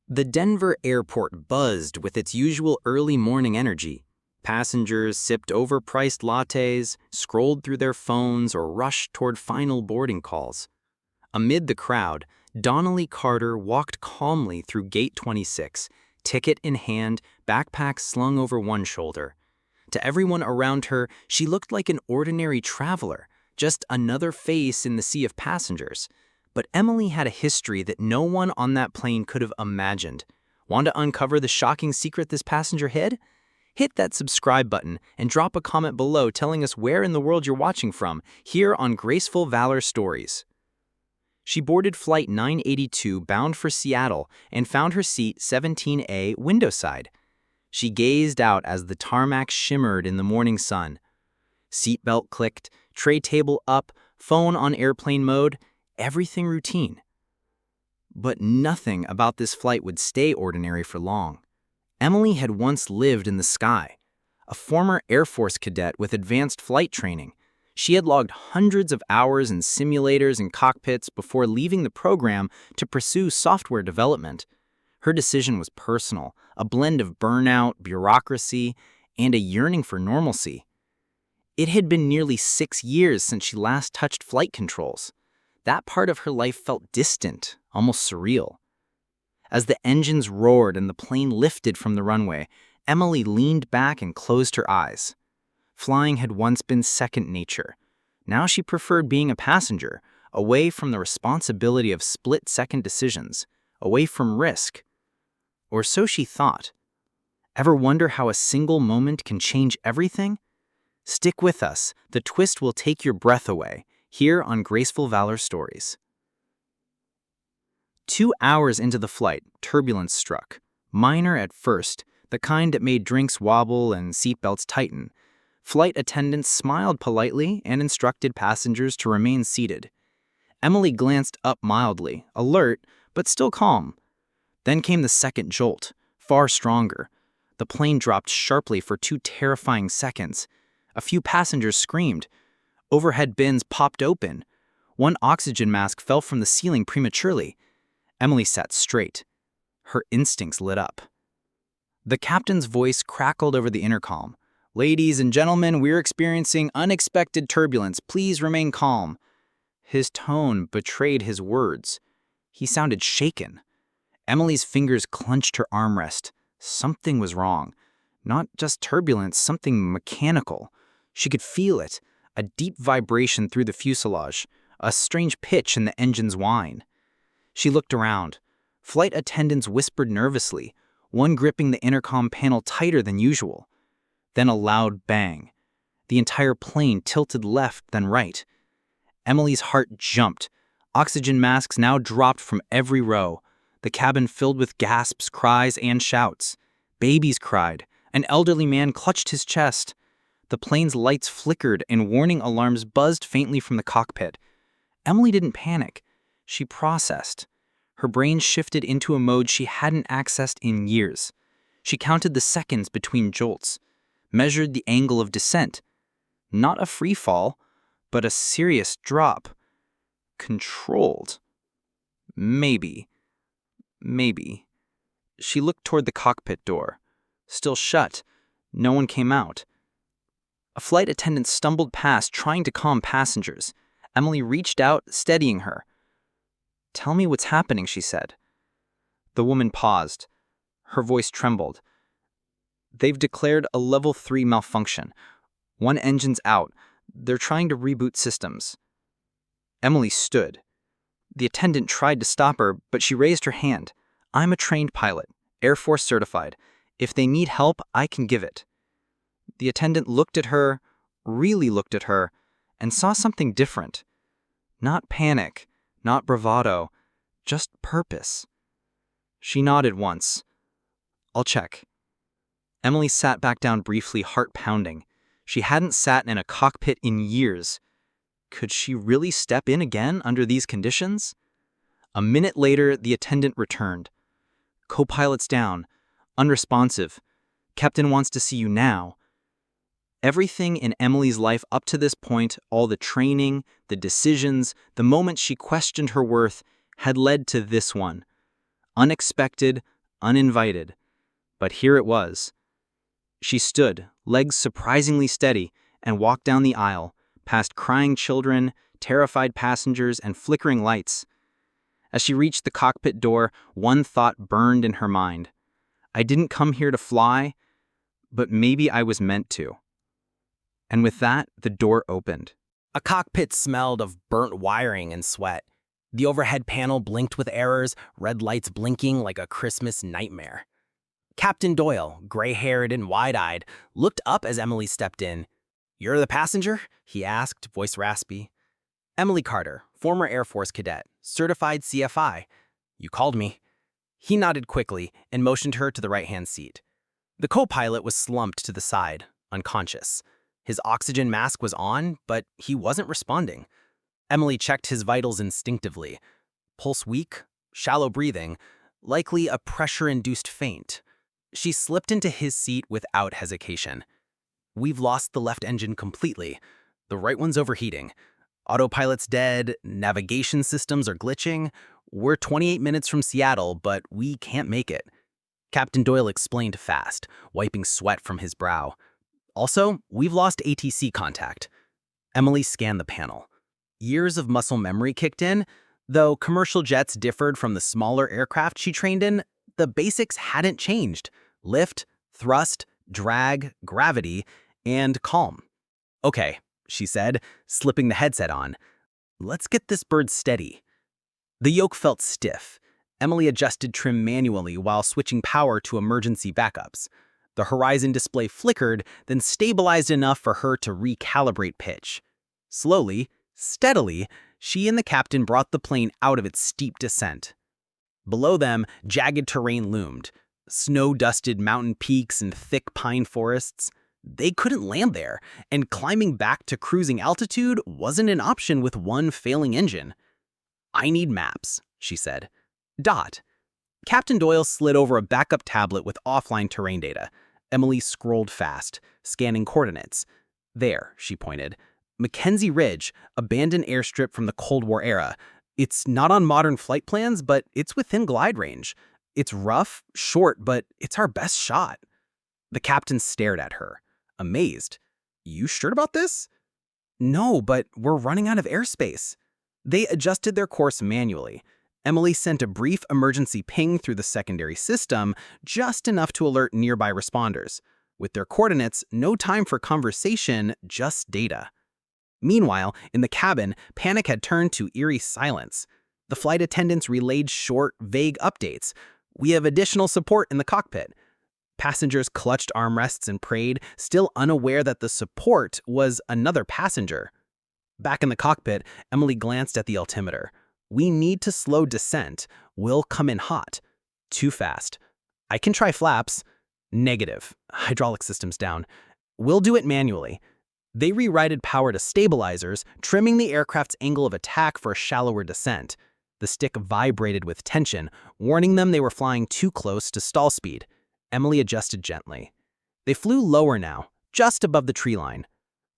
The Denver airport buzzed with its usual early morning energy. Passengers sipped overpriced lattes, scrolled through their phones, or rushed toward final boarding calls. Amid the crowd, Donnelly Carter walked calmly through Gate 26, ticket in hand, backpack slung over one shoulder. To everyone around her, she looked like an ordinary traveler, just another face in the sea of passengers. But Emily had a history that no one on that plane could have imagined. Want to uncover the shocking secret this passenger hid? Hit that subscribe button and drop a comment below telling us where in the world you're watching from, here on Graceful Valor Stories. She boarded Flight 982 bound for Seattle and found her seat 17A window side. She gazed out as the tarmac shimmered in the morning sun. Seatbelt clicked, tray table up, phone on airplane mode, everything routine. But nothing about this flight would stay ordinary for long. Emily had once lived in the sky. A former Air Force cadet with advanced flight training, she had logged hundreds of hours in simulators and cockpits before leaving the program to pursue software development. Her decision was personal, a blend of burnout, bureaucracy, and a yearning for normalcy. It had been nearly 6 years since she last touched flight controls. That part of her life felt distant, almost surreal. As the engines roared and the plane lifted from the runway, Emily leaned back and closed her eyes. Flying had once been second nature. Now she preferred being a passenger, away from the responsibility of split-second decisions, away from risk. Or so she thought. Ever wonder how a single moment can change everything? Stick with us. The twist will take your breath away, here on Graceful Valor Stories. 2 hours into the flight, turbulence struck. Minor at first, the kind that made drinks wobble and seatbelts tighten. Flight attendants smiled politely and instructed passengers to remain seated. Emily glanced up mildly, alert, but still calm. Then came the second jolt, far stronger. The plane dropped sharply for 2 terrifying seconds. A few passengers screamed. Overhead bins popped open. One oxygen mask fell from the ceiling prematurely. Emily sat straight. Her instincts lit up. The captain's voice crackled over the intercom. "Ladies and gentlemen, we're experiencing unexpected turbulence. Please remain calm." His tone betrayed his words. He sounded shaken. Emily's fingers clenched her armrest. Something was wrong. Not just turbulence, something mechanical. She could feel it. A deep vibration through the fuselage, a strange pitch in the engine's whine. She looked around. Flight attendants whispered nervously, one gripping the intercom panel tighter than usual. Then a loud bang. The entire plane tilted left, then right. Emily's heart jumped. Oxygen masks now dropped from every row. The cabin filled with gasps, cries, and shouts. Babies cried. An elderly man clutched his chest. The plane's lights flickered and warning alarms buzzed faintly from the cockpit. Emily didn't panic. She processed. Her brain shifted into a mode she hadn't accessed in years. She counted the seconds between jolts, measured the angle of descent. Not a free fall, but a serious drop. Controlled. Maybe. She looked toward the cockpit door. Still shut. No one came out. A flight attendant stumbled past, trying to calm passengers. Emily reached out, steadying her. "Tell me what's happening," she said. The woman paused. Her voice trembled. "They've declared a level 3 malfunction. One engine's out. They're trying to reboot systems." Emily stood. The attendant tried to stop her, but she raised her hand. "I'm a trained pilot, Air Force certified. If they need help, I can give it." The attendant looked at her, really looked at her, and saw something different. Not panic, not bravado, just purpose. She nodded once. "I'll check." Emily sat back down briefly, heart pounding. She hadn't sat in a cockpit in years. Could she really step in again under these conditions? A minute later, the attendant returned. "Co-pilot's down. Unresponsive. Captain wants to see you now." Everything in Emily's life up to this point, all the training, the decisions, the moments she questioned her worth, had led to this one. Unexpected, uninvited. But here it was. She stood, legs surprisingly steady, and walked down the aisle, past crying children, terrified passengers, and flickering lights. As she reached the cockpit door, one thought burned in her mind. I didn't come here to fly, but maybe I was meant to. And with that, the door opened. A cockpit smelled of burnt wiring and sweat. The overhead panel blinked with errors, red lights blinking like a Christmas nightmare. Captain Doyle, gray-haired and wide-eyed, looked up as Emily stepped in. "You're the passenger?" he asked, voice raspy. "Emily Carter, former Air Force cadet, certified CFI. You called me." He nodded quickly and motioned her to the right-hand seat. The co-pilot was slumped to the side, unconscious. His oxygen mask was on, but he wasn't responding. Emily checked his vitals instinctively. Pulse weak, shallow breathing, likely a pressure-induced faint. She slipped into his seat without hesitation. "We've lost the left engine completely. The right one's overheating. Autopilot's dead, navigation systems are glitching. We're 28 minutes from Seattle, but we can't make it." Captain Doyle explained fast, wiping sweat from his brow. "Also, we've lost ATC contact." Emily scanned the panel. Years of muscle memory kicked in. Though commercial jets differed from the smaller aircraft she trained in, the basics hadn't changed. Lift, thrust, drag, gravity, and calm. "Okay," she said, slipping the headset on. "Let's get this bird steady." The yoke felt stiff. Emily adjusted trim manually while switching power to emergency backups. The horizon display flickered, then stabilized enough for her to recalibrate pitch. Slowly, steadily, she and the captain brought the plane out of its steep descent. Below them, jagged terrain loomed. Snow-dusted mountain peaks and thick pine forests. They couldn't land there, and climbing back to cruising altitude wasn't an option with one failing engine. "I need maps," she said. "Dot." Captain Doyle slid over a backup tablet with offline terrain data. Emily scrolled fast, scanning coordinates. "There," she pointed. "Mackenzie Ridge, abandoned airstrip from the Cold War era. It's not on modern flight plans, but it's within glide range. It's rough, short, but it's our best shot." The captain stared at her, amazed. "You sure about this?" "No, but we're running out of airspace." They adjusted their course manually. Emily sent a brief emergency ping through the secondary system, just enough to alert nearby responders. With their coordinates, no time for conversation, just data. Meanwhile, in the cabin, panic had turned to eerie silence. The flight attendants relayed short, vague updates. "We have additional support in the cockpit." Passengers clutched armrests and prayed, still unaware that the support was another passenger. Back in the cockpit, Emily glanced at the altimeter. "We need to slow descent. We'll come in hot." "Too fast." "I can try flaps." "Negative. Hydraulic system's down." "We'll do it manually." They rewrited power to stabilizers, trimming the aircraft's angle of attack for a shallower descent. The stick vibrated with tension, warning them they were flying too close to stall speed. Emily adjusted gently. They flew lower now, just above the tree line.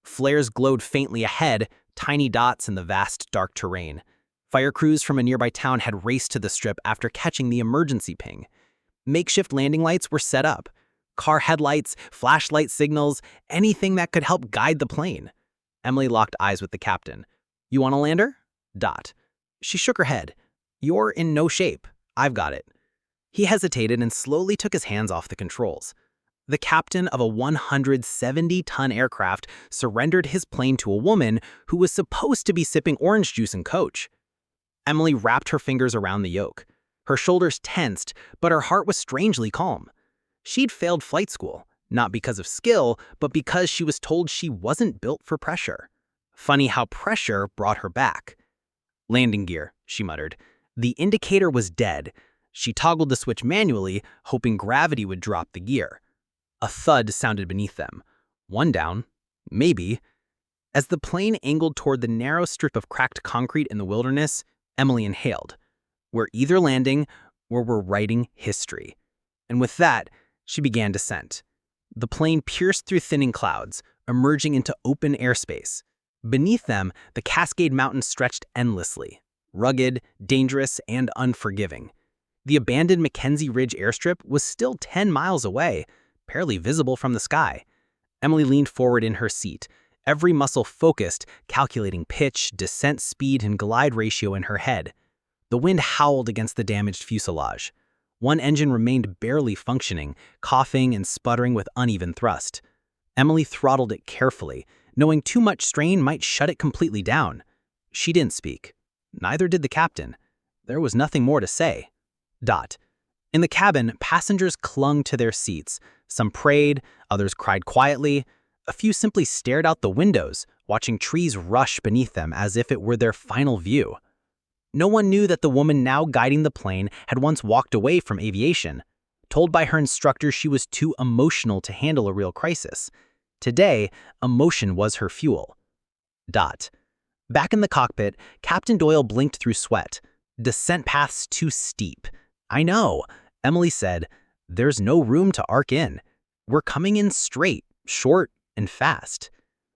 Flares glowed faintly ahead, tiny dots in the vast dark terrain. Fire crews from a nearby town had raced to the strip after catching the emergency ping. Makeshift landing lights were set up. Car headlights, flashlight signals, anything that could help guide the plane. Emily locked eyes with the captain. "You want a lander?" Dot. She shook her head. "You're in no shape. I've got it." He hesitated and slowly took his hands off the controls. The captain of a 170-ton aircraft surrendered his plane to a woman who was supposed to be sipping orange juice in coach. Emily wrapped her fingers around the yoke. Her shoulders tensed, but her heart was strangely calm. She'd failed flight school, not because of skill, but because she was told she wasn't built for pressure. Funny how pressure brought her back. "Landing gear," she muttered. The indicator was dead. She toggled the switch manually, hoping gravity would drop the gear. A thud sounded beneath them. One down. Maybe. As the plane angled toward the narrow strip of cracked concrete in the wilderness, Emily inhaled. "We're either landing, or we're writing history." And with that, she began descent. The plane pierced through thinning clouds, emerging into open airspace. Beneath them, the Cascade Mountains stretched endlessly, rugged, dangerous, and unforgiving. The abandoned Mackenzie Ridge airstrip was still 10 miles away, barely visible from the sky. Emily leaned forward in her seat, every muscle focused, calculating pitch, descent speed, and glide ratio in her head. The wind howled against the damaged fuselage. One engine remained barely functioning, coughing and sputtering with uneven thrust. Emily throttled it carefully, knowing too much strain might shut it completely down. She didn't speak. Neither did the captain. There was nothing more to say. In the cabin, passengers clung to their seats. Some prayed, others cried quietly. A few simply stared out the windows, watching trees rush beneath them as if it were their final view. No one knew that the woman now guiding the plane had once walked away from aviation. Told by her instructor she was too emotional to handle a real crisis. Today, emotion was her fuel. Back in the cockpit, Captain Doyle blinked through sweat. Descent paths too steep. I know, Emily said. There's no room to arc in. We're coming in straight, short, and fast.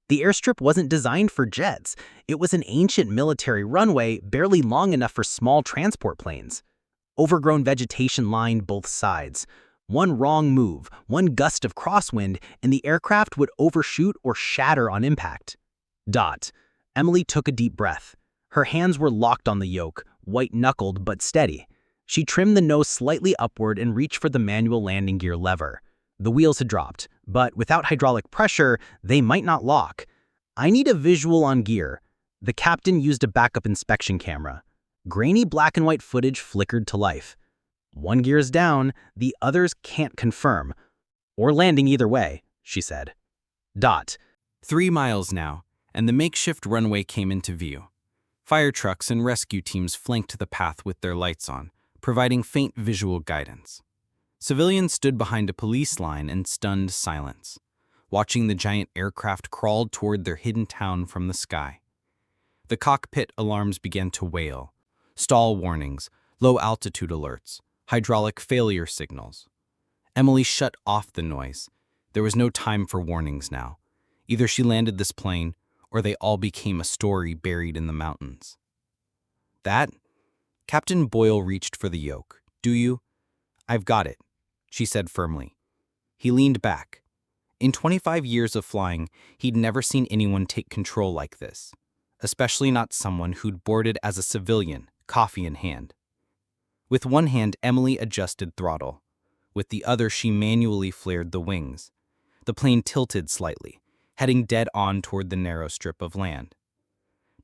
The airstrip wasn't designed for jets. It was an ancient military runway barely long enough for small transport planes. Overgrown vegetation lined both sides. One wrong move, one gust of crosswind, and the aircraft would overshoot or shatter on impact. Emily took a deep breath. Her hands were locked on the yoke, white-knuckled but steady. She trimmed the nose slightly upward and reached for the manual landing gear lever. The wheels had dropped, but without hydraulic pressure, they might not lock. I need a visual on gear. The captain used a backup inspection camera. Grainy black and white footage flickered to life. One gear's down, the others can't confirm. Or landing either way, she said. 3 miles now, and the makeshift runway came into view. Fire trucks and rescue teams flanked the path with their lights on, providing faint visual guidance. Civilians stood behind a police line in stunned silence, watching the giant aircraft crawl toward their hidden town from the sky. The cockpit alarms began to wail. Stall warnings, low-altitude alerts, hydraulic failure signals. Emily shut off the noise. There was no time for warnings now. Either she landed this plane, or they all became a story buried in the mountains. Captain Boyle reached for the yoke. Do you? I've got it, she said firmly. He leaned back. In 25 years of flying, he'd never seen anyone take control like this, especially not someone who'd boarded as a civilian, coffee in hand. With one hand, Emily adjusted throttle. With the other, she manually flared the wings. The plane tilted slightly, heading dead on toward the narrow strip of land.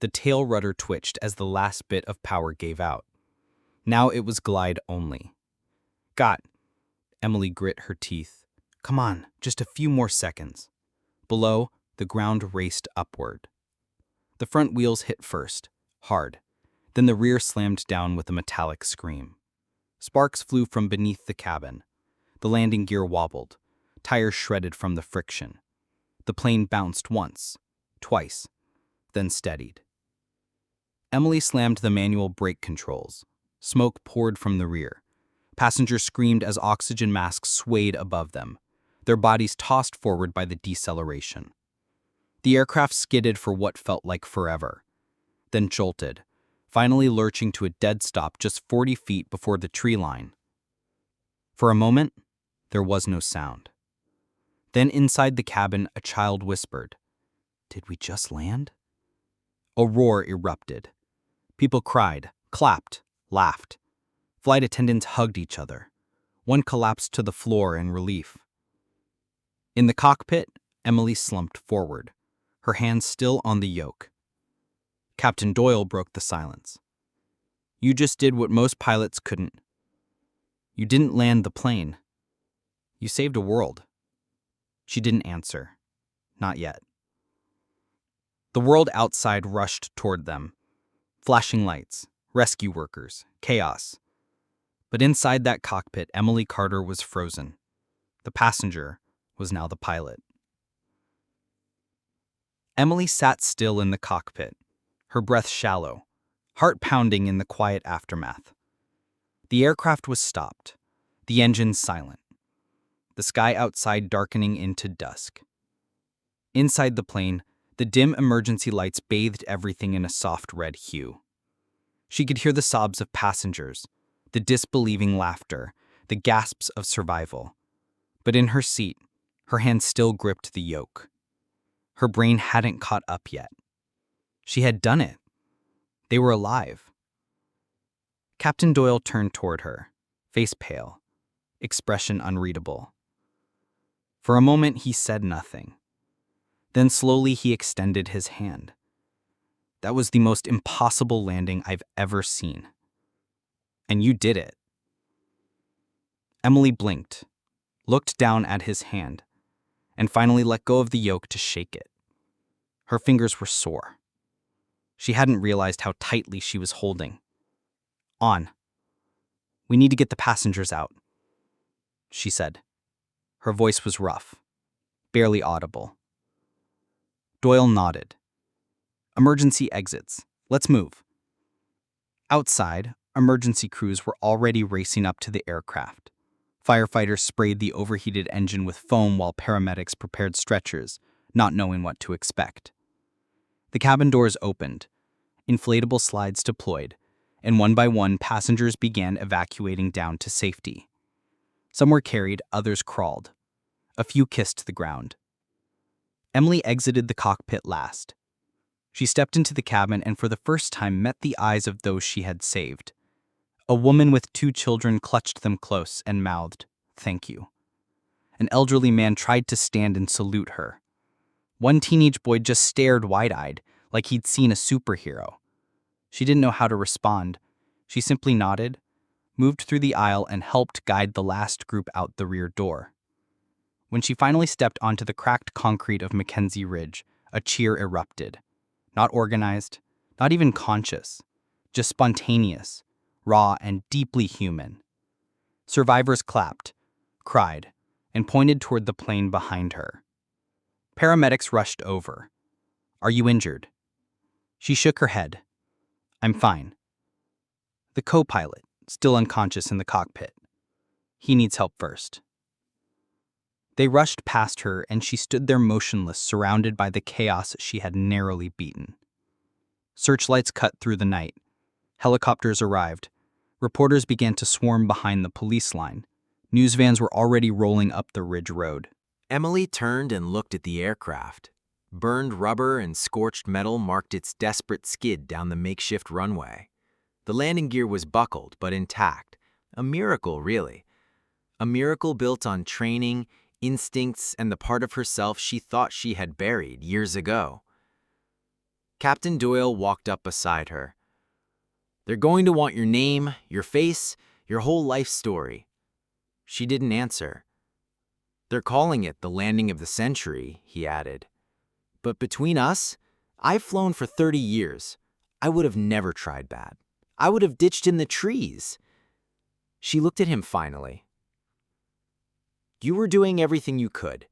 The tail rudder twitched as the last bit of power gave out. Now it was glide only. Emily grit her teeth. Come on, just a few more seconds. Below, the ground raced upward. The front wheels hit first, hard. Then the rear slammed down with a metallic scream. Sparks flew from beneath the cabin. The landing gear wobbled, tires shredded from the friction. The plane bounced once, twice, then steadied. Emily slammed the manual brake controls. Smoke poured from the rear. Passengers screamed as oxygen masks swayed above them, their bodies tossed forward by the deceleration. The aircraft skidded for what felt like forever, then jolted, finally lurching to a dead stop just 40 feet before the tree line. For a moment, there was no sound. Then inside the cabin, a child whispered, "Did we just land?" A roar erupted. People cried, clapped, laughed. Flight attendants hugged each other. One collapsed to the floor in relief. In the cockpit, Emily slumped forward, her hands still on the yoke. Captain Doyle broke the silence. You just did what most pilots couldn't. You didn't land the plane. You saved a world. She didn't answer. Not yet. The world outside rushed toward them. Flashing lights, rescue workers, chaos. But inside that cockpit, Emily Carter was frozen. The passenger was now the pilot. Emily sat still in the cockpit, her breath shallow, heart pounding in the quiet aftermath. The aircraft was stopped, the engines silent, the sky outside darkening into dusk. Inside the plane, the dim emergency lights bathed everything in a soft red hue. She could hear the sobs of passengers, the disbelieving laughter, the gasps of survival. But in her seat, her hand still gripped the yoke. Her brain hadn't caught up yet. She had done it. They were alive. Captain Doyle turned toward her, face pale, expression unreadable. For a moment, he said nothing. Then slowly he extended his hand. That was the most impossible landing I've ever seen. And you did it. Emily blinked, looked down at his hand, and finally let go of the yoke to shake it. Her fingers were sore. She hadn't realized how tightly she was holding. On. We need to get the passengers out, she said. Her voice was rough, barely audible. Doyle nodded. Emergency exits. Let's move. Outside, emergency crews were already racing up to the aircraft. Firefighters sprayed the overheated engine with foam while paramedics prepared stretchers, not knowing what to expect. The cabin doors opened, inflatable slides deployed, and one by one passengers began evacuating down to safety. Some were carried, others crawled. A few kissed the ground. Emily exited the cockpit last. She stepped into the cabin and for the first time met the eyes of those she had saved. A woman with 2 children clutched them close and mouthed, "Thank you." An elderly man tried to stand and salute her. One teenage boy just stared wide-eyed, like he'd seen a superhero. She didn't know how to respond. She simply nodded, moved through the aisle, and helped guide the last group out the rear door. When she finally stepped onto the cracked concrete of Mackenzie Ridge, a cheer erupted. Not organized, not even conscious, just spontaneous, raw, and deeply human. Survivors clapped, cried, and pointed toward the plane behind her. Paramedics rushed over. "Are you injured?" She shook her head. "I'm fine." The co-pilot, still unconscious in the cockpit. "He needs help first." They rushed past her, and she stood there motionless, surrounded by the chaos she had narrowly beaten. Searchlights cut through the night. Helicopters arrived. Reporters began to swarm behind the police line. News vans were already rolling up the Ridge Road. Emily turned and looked at the aircraft. Burned rubber and scorched metal marked its desperate skid down the makeshift runway. The landing gear was buckled but intact. A miracle, really. A miracle built on training, instincts, and the part of herself she thought she had buried years ago. Captain Doyle walked up beside her. "They're going to want your name, your face, your whole life story." She didn't answer. "They're calling it the landing of the century," he added. "But between us, I've flown for 30 years. I would have never tried bad. I would have ditched in the trees." She looked at him finally. "You were doing everything you could.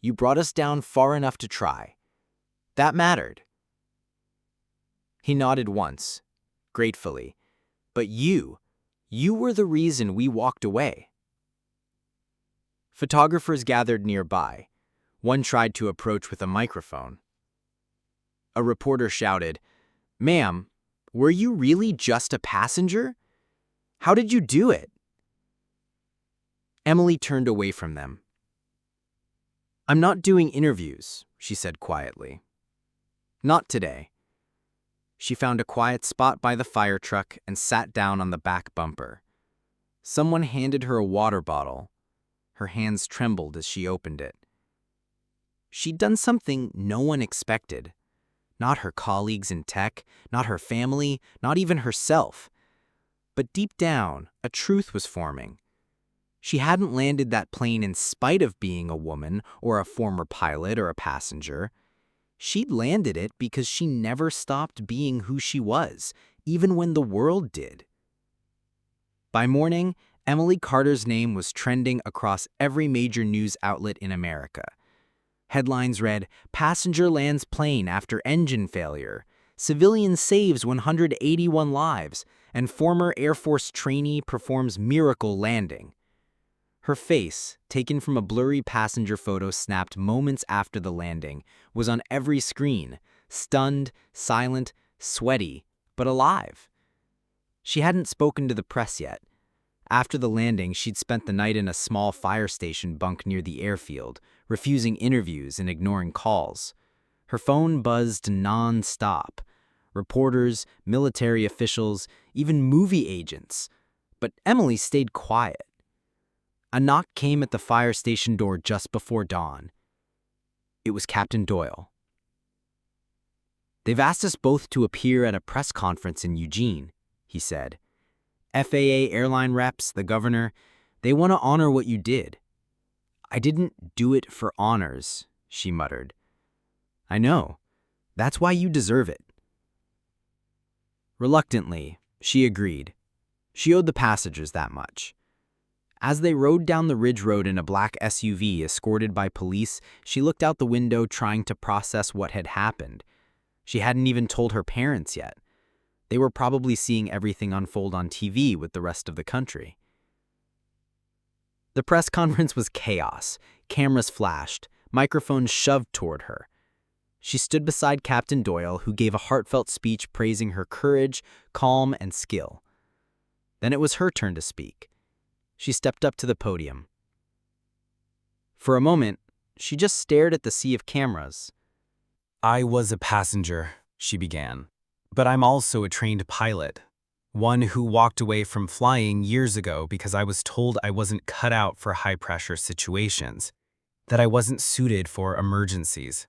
You brought us down far enough to try. That mattered." He nodded once, gratefully. "But you were the reason we walked away." Photographers gathered nearby. One tried to approach with a microphone. A reporter shouted, "Ma'am, were you really just a passenger? How did you do it?" Emily turned away from them. "I'm not doing interviews," she said quietly. "Not today." She found a quiet spot by the fire truck and sat down on the back bumper. Someone handed her a water bottle. Her hands trembled as she opened it. She'd done something no one expected. Not her colleagues in tech, not her family, not even herself. But deep down, a truth was forming. She hadn't landed that plane in spite of being a woman or a former pilot or a passenger. She'd landed it because she never stopped being who she was, even when the world did. By morning, Emily Carter's name was trending across every major news outlet in America. Headlines read, "Passenger lands plane after engine failure," "Civilian saves 181 lives," and "Former Air Force trainee performs miracle landing." Her face, taken from a blurry passenger photo snapped moments after the landing, was on every screen, stunned, silent, sweaty, but alive. She hadn't spoken to the press yet, After the landing, she'd spent the night in a small fire station bunk near the airfield, refusing interviews and ignoring calls. Her phone buzzed non-stop. Reporters, military officials, even movie agents. But Emily stayed quiet. A knock came at the fire station door just before dawn. It was Captain Doyle. "They've asked us both to appear at a press conference in Eugene," he said. "FAA airline reps, the governor, they want to honor what you did." "I didn't do it for honors," she muttered. "I know. That's why you deserve it." Reluctantly, she agreed. She owed the passengers that much. As they rode down the ridge road in a black SUV escorted by police, she looked out the window trying to process what had happened. She hadn't even told her parents yet. They were probably seeing everything unfold on TV with the rest of the country. The press conference was chaos. Cameras flashed, microphones shoved toward her. She stood beside Captain Doyle, who gave a heartfelt speech praising her courage, calm, and skill. Then it was her turn to speak. She stepped up to the podium. For a moment, she just stared at the sea of cameras. "I was a passenger," she began. "But I'm also a trained pilot. One who walked away from flying years ago because I was told I wasn't cut out for high-pressure situations, that I wasn't suited for emergencies."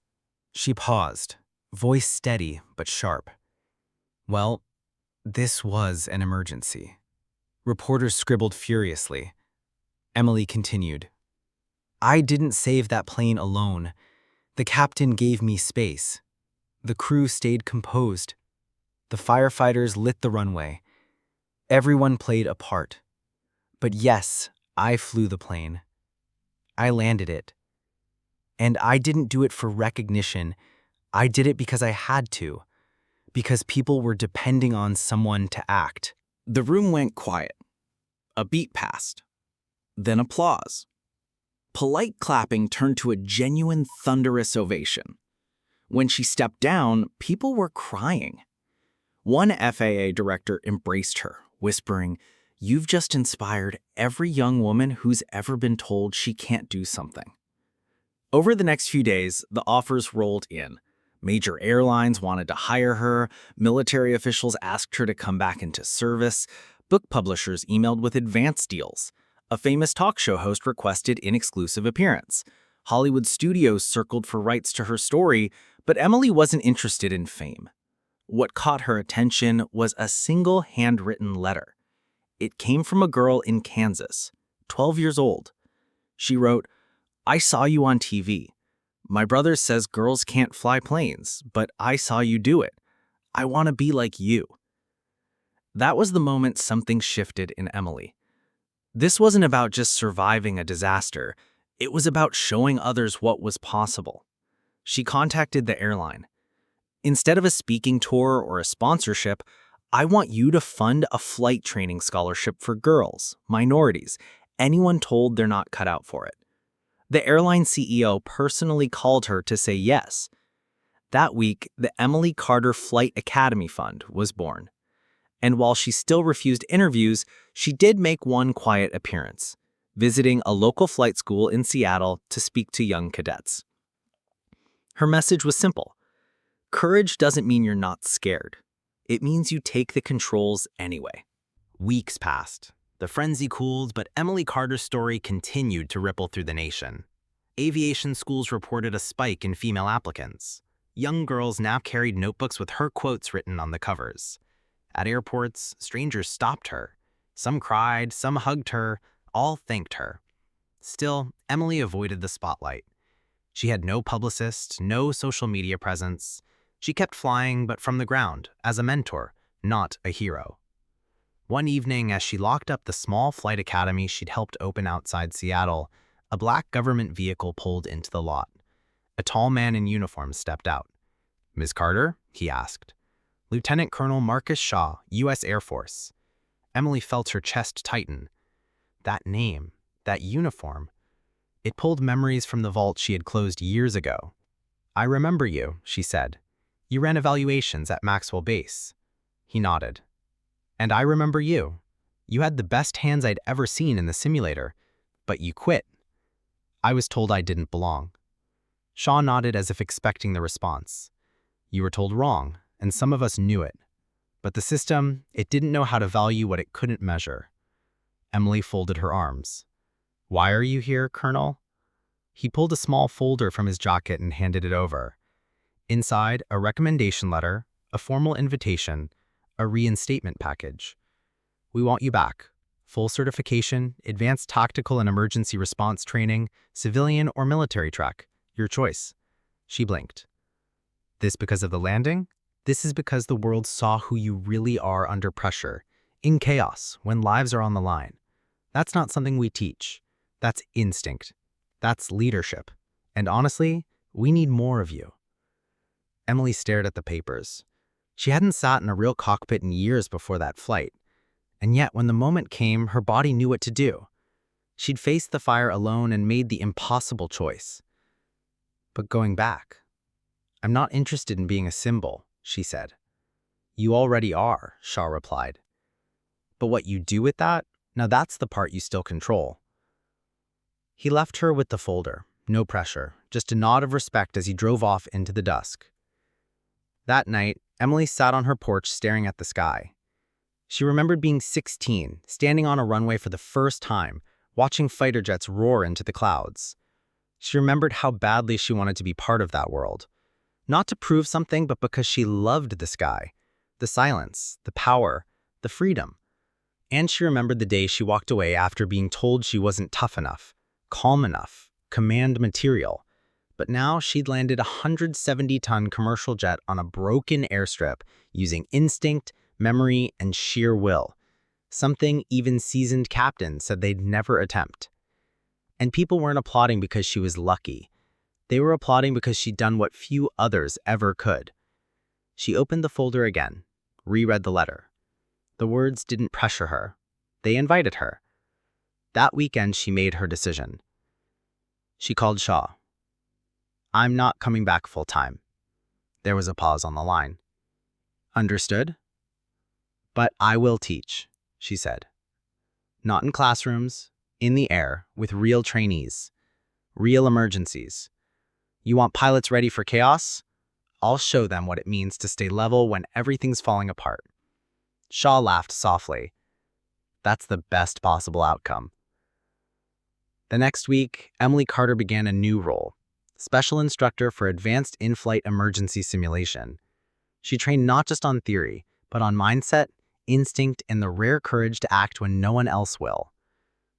She paused, voice steady but sharp. "Well, this was an emergency." Reporters scribbled furiously. Emily continued. "I didn't save that plane alone. The captain gave me space. The crew stayed composed. The firefighters lit the runway. Everyone played a part. But yes, I flew the plane. I landed it. And I didn't do it for recognition. I did it because I had to. Because people were depending on someone to act." The room went quiet. A beat passed. Then applause. Polite clapping turned to a genuine thunderous ovation. When she stepped down, people were crying. One FAA director embraced her, whispering, "You've just inspired every young woman who's ever been told she can't do something." Over the next few days, the offers rolled in. Major airlines wanted to hire her, military officials asked her to come back into service, book publishers emailed with advance deals. A famous talk show host requested an exclusive appearance. Hollywood studios circled for rights to her story, but Emily wasn't interested in fame. What caught her attention was a single handwritten letter. It came from a girl in Kansas, 12 years old. She wrote, "I saw you on TV. My brother says girls can't fly planes, but I saw you do it. I want to be like you." That was the moment something shifted in Emily. This wasn't about just surviving a disaster. It was about showing others what was possible. She contacted the airline. "Instead of a speaking tour or a sponsorship, I want you to fund a flight training scholarship for girls, minorities, anyone told they're not cut out for it." The airline CEO personally called her to say yes. That week, the Emily Carter Flight Academy Fund was born. And while she still refused interviews, she did make one quiet appearance, visiting a local flight school in Seattle to speak to young cadets. Her message was simple. Courage doesn't mean you're not scared. It means you take the controls anyway. Weeks passed. The frenzy cooled, but Emily Carter's story continued to ripple through the nation. Aviation schools reported a spike in female applicants. Young girls now carried notebooks with her quotes written on the covers. At airports, strangers stopped her. Some cried, some hugged her, all thanked her. Still, Emily avoided the spotlight. She had no publicist, no social media presence. She kept flying, but from the ground, as a mentor, not a hero. One evening, as she locked up the small flight academy she'd helped open outside Seattle, a black government vehicle pulled into the lot. A tall man in uniform stepped out. "Ms. Carter?" he asked. "Lieutenant Colonel Marcus Shaw, U.S. Air Force." Emily felt her chest tighten. That name, that uniform, it pulled memories from the vault she had closed years ago. "I remember you," she said. "You ran evaluations at Maxwell Base." He nodded. "And I remember you. You had the best hands I'd ever seen in the simulator, but you quit. I was told I didn't belong. Shaw nodded as if expecting the response. You were told wrong, and some of us knew it. But the system, it didn't know how to value what it couldn't measure. Emily folded her arms. Why are you here, Colonel? He pulled a small folder from his jacket and handed it over. Inside, a recommendation letter, a formal invitation, a reinstatement package. We want you back. Full certification, advanced tactical and emergency response training, civilian or military track. Your choice. She blinked. This because of the landing? This is because the world saw who you really are under pressure, in chaos, when lives are on the line. That's not something we teach. That's instinct. That's leadership. And honestly, we need more of you. Emily stared at the papers. She hadn't sat in a real cockpit in years before that flight. And yet, when the moment came, her body knew what to do. She'd faced the fire alone and made the impossible choice. But going back, I'm not interested in being a symbol, she said. You already are, Shaw replied. But what you do with that, now that's the part you still control. He left her with the folder, no pressure, just a nod of respect as he drove off into the dusk. That night, Emily sat on her porch staring at the sky. She remembered being 16, standing on a runway for the first time, watching fighter jets roar into the clouds. She remembered how badly she wanted to be part of that world. Not to prove something, but because she loved the sky, the silence, the power, the freedom. And she remembered the day she walked away after being told she wasn't tough enough, calm enough, command material. But now she'd landed a 170-ton commercial jet on a broken airstrip using instinct, memory, and sheer will. Something even seasoned captains said they'd never attempt. And people weren't applauding because she was lucky. They were applauding because she'd done what few others ever could. She opened the folder again, reread the letter. The words didn't pressure her. They invited her. That weekend, she made her decision. She called Shaw. I'm not coming back full-time. There was a pause on the line. Understood? But I will teach, she said. Not in classrooms, in the air, with real trainees. Real emergencies. You want pilots ready for chaos? I'll show them what it means to stay level when everything's falling apart. Shaw laughed softly. That's the best possible outcome. The next week, Emily Carter began a new role, special instructor for advanced in-flight emergency simulation. She trained not just on theory, but on mindset, instinct, and the rare courage to act when no one else will.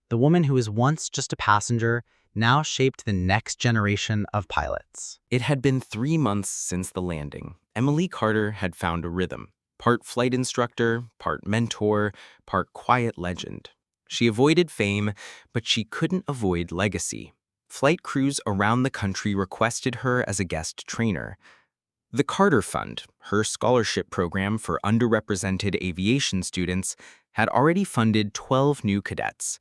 The woman who was once just a passenger now shaped the next generation of pilots. It had been 3 months since the landing. Emily Carter had found a rhythm. Part flight instructor, part mentor, part quiet legend. She avoided fame, but she couldn't avoid legacy. Flight crews around the country requested her as a guest trainer. The Carter Fund, her scholarship program for underrepresented aviation students, had already funded 12 new cadets.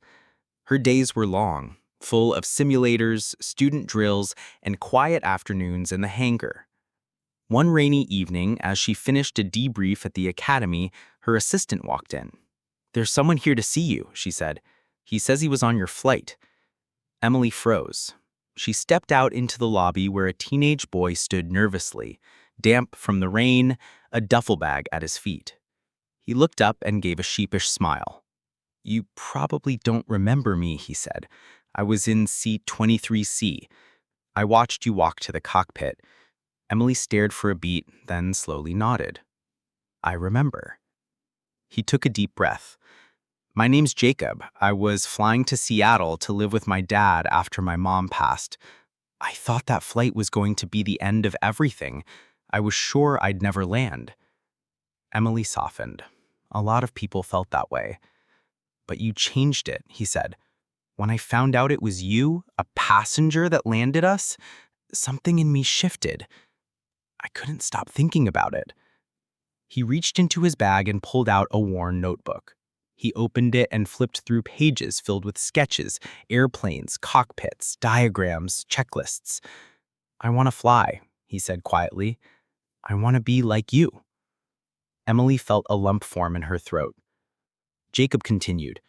Her days were long, full of simulators, student drills, and quiet afternoons in the hangar. One rainy evening, as she finished a debrief at the academy, her assistant walked in. "There's someone here to see you," she said. "He says he was on your flight." Emily froze. She stepped out into the lobby where a teenage boy stood nervously, damp from the rain, a duffel bag at his feet. He looked up and gave a sheepish smile. "You probably don't remember me," he said. "I was in seat 23C. I watched you walk to the cockpit." Emily stared for a beat, then slowly nodded. "I remember." He took a deep breath. "My name's Jacob. I was flying to Seattle to live with my dad after my mom passed. I thought that flight was going to be the end of everything. I was sure I'd never land." Emily softened. A lot of people felt that way. "But you changed it," he said. "When I found out it was you, a passenger that landed us, something in me shifted. I couldn't stop thinking about it." He reached into his bag and pulled out a worn notebook. He opened it and flipped through pages filled with sketches, airplanes, cockpits, diagrams, checklists. "I want to fly," he said quietly. "I want to be like you." Emily felt a lump form in her throat. Jacob continued,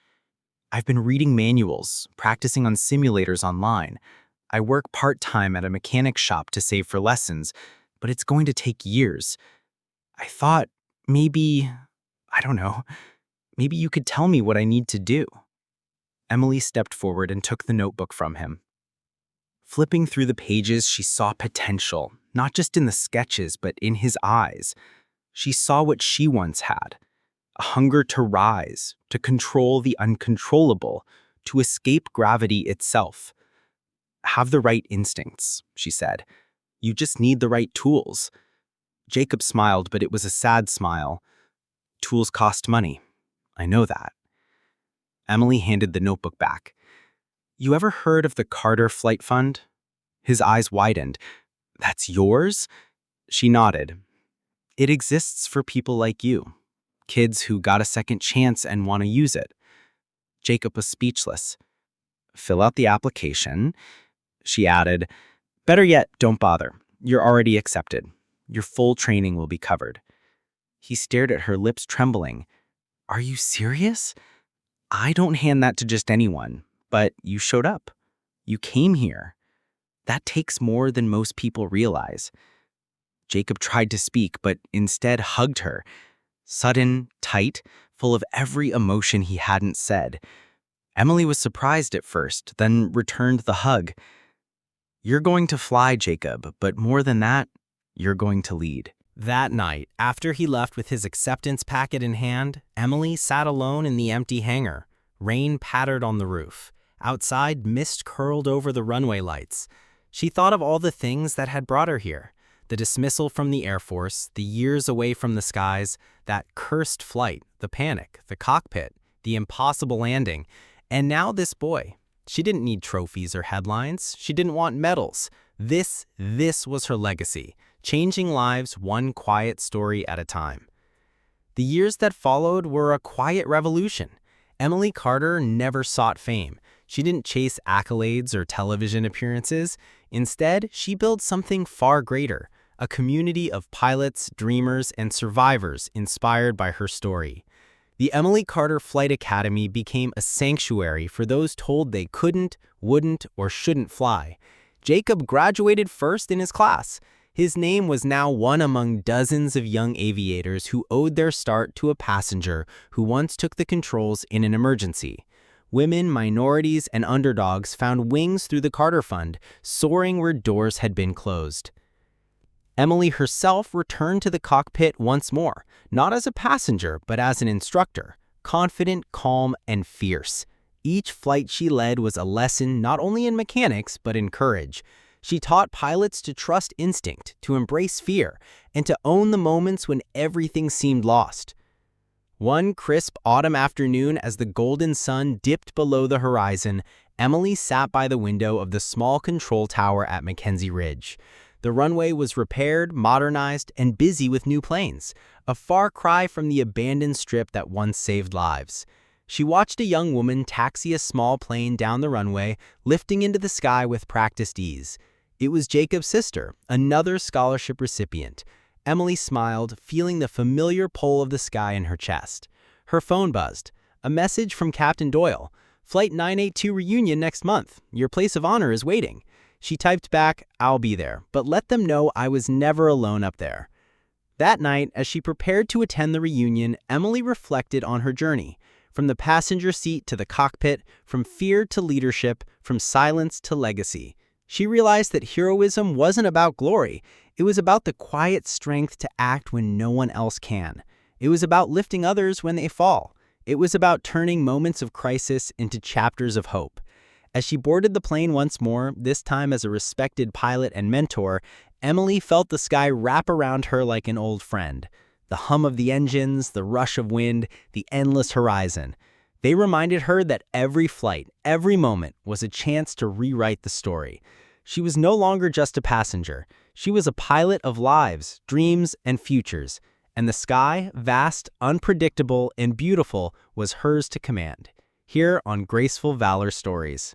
I've been reading manuals, practicing on simulators online. I work part-time at a mechanic shop to save for lessons, but it's going to take years. I thought maybe, I don't know, maybe you could tell me what I need to do. Emily stepped forward and took the notebook from him. Flipping through the pages, she saw potential, not just in the sketches, but in his eyes. She saw what she once had, a hunger to rise, to control the uncontrollable, to escape gravity itself. Have the right instincts, she said. You just need the right tools. Jacob smiled, but it was a sad smile. Tools cost money. I know that. Emily handed the notebook back. You ever heard of the Carter Flight Fund? His eyes widened. That's yours? She nodded. It exists for people like you, kids who got a second chance and want to use it. Jacob was speechless. Fill out the application. She added, better yet, don't bother. You're already accepted. Your full training will be covered. He stared at her, lips trembling. Are you serious? I don't hand that to just anyone, but you showed up. You came here. That takes more than most people realize. Jacob tried to speak, but instead hugged her. Sudden, tight, full of every emotion he hadn't said. Emily was surprised at first, then returned the hug. You're going to fly, Jacob, but more than that, you're going to lead. That night, after he left with his acceptance packet in hand, Emily sat alone in the empty hangar. Rain pattered on the roof. Outside, mist curled over the runway lights. She thought of all the things that had brought her here. The dismissal from the Air Force, the years away from the skies, that cursed flight, the panic, the cockpit, the impossible landing, and now this boy. She didn't need trophies or headlines. She didn't want medals. This was her legacy, changing lives one quiet story at a time. The years that followed were a quiet revolution. Emily Carter never sought fame. She didn't chase accolades or television appearances. Instead, she built something far greater, a community of pilots, dreamers, and survivors inspired by her story. The Emily Carter Flight Academy became a sanctuary for those told they couldn't, wouldn't, or shouldn't fly. Jacob graduated first in his class. His name was now one among dozens of young aviators who owed their start to a passenger who once took the controls in an emergency. Women, minorities, and underdogs found wings through the Carter Fund, soaring where doors had been closed. Emily herself returned to the cockpit once more, not as a passenger, but as an instructor, confident, calm, and fierce. Each flight she led was a lesson not only in mechanics, but in courage. She taught pilots to trust instinct, to embrace fear, and to own the moments when everything seemed lost. One crisp autumn afternoon, as the golden sun dipped below the horizon, Emily sat by the window of the small control tower at Mackenzie Ridge. The runway was repaired, modernized, and busy with new planes, a far cry from the abandoned strip that once saved lives. She watched a young woman taxi a small plane down the runway, lifting into the sky with practiced ease. It was Jacob's sister, another scholarship recipient. Emily smiled, feeling the familiar pull of the sky in her chest. Her phone buzzed. A message from Captain Doyle. Flight 982 reunion next month. Your place of honor is waiting. She typed back, I'll be there, but let them know I was never alone up there. That night, as she prepared to attend the reunion, Emily reflected on her journey. From the passenger seat to the cockpit, from fear to leadership, from silence to legacy. She realized that heroism wasn't about glory. It was about the quiet strength to act when no one else can. It was about lifting others when they fall. It was about turning moments of crisis into chapters of hope. As she boarded the plane once more, this time as a respected pilot and mentor, Emily felt the sky wrap around her like an old friend. The hum of the engines, the rush of wind, the endless horizon. They reminded her that every flight, every moment, was a chance to rewrite the story. She was no longer just a passenger. She was a pilot of lives, dreams, and futures. And the sky, vast, unpredictable, and beautiful, was hers to command. Here on Graceful Valor Stories.